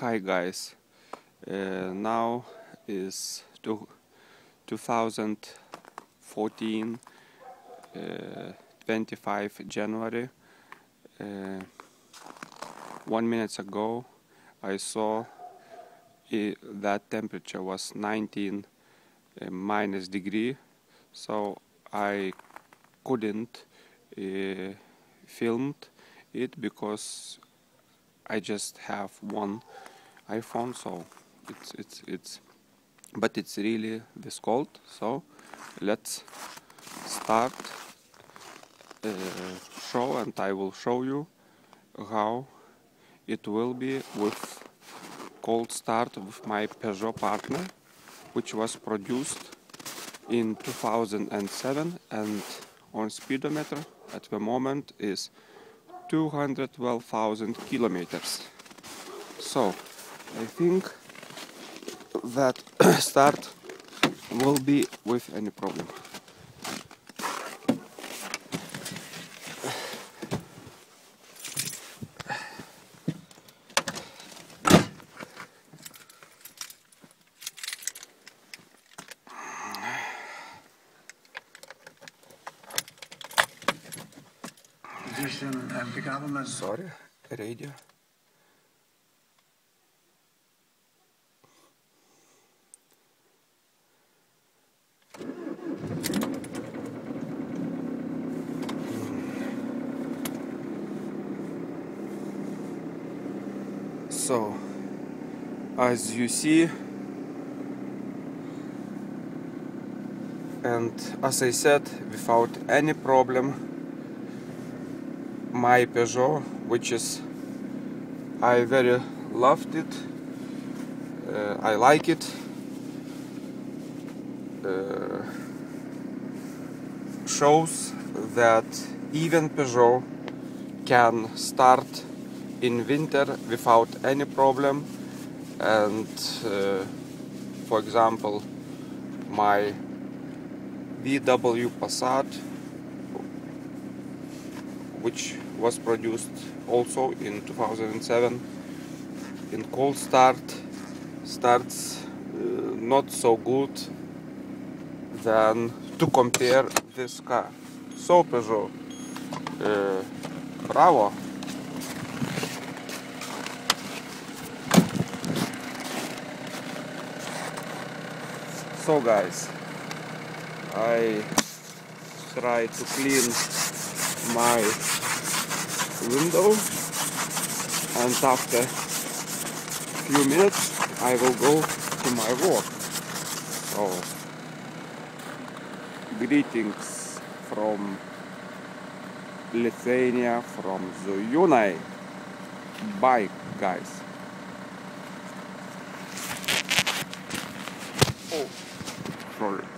Hi guys, now is 2014, 25 January. Uh, 1 minute ago I saw that temperature was 19 minus degree, so I couldn't film it because I just have one iPhone, so but it's really this cold. So let's start show, and I will show you how it will be with cold start with my Peugeot Partner, which was produced in 2007 and on speedometer at the moment is 212,000 kilometers. So I think that start will be with any problem. Sorry, radio. So, as you see, and as I said, without any problem, my Peugeot, which is I very loved it, I like it, shows that even Peugeot can start in winter without any problem. And for example, my VW Passat, which was produced also in 2007, in cold starts not so good than to compare this car. So Peugeot, bravo! So guys, I try to clean my window, and after few minutes I will go to my work. So greetings from Lithuania, from the Unite. Bye guys. Oh, sorry.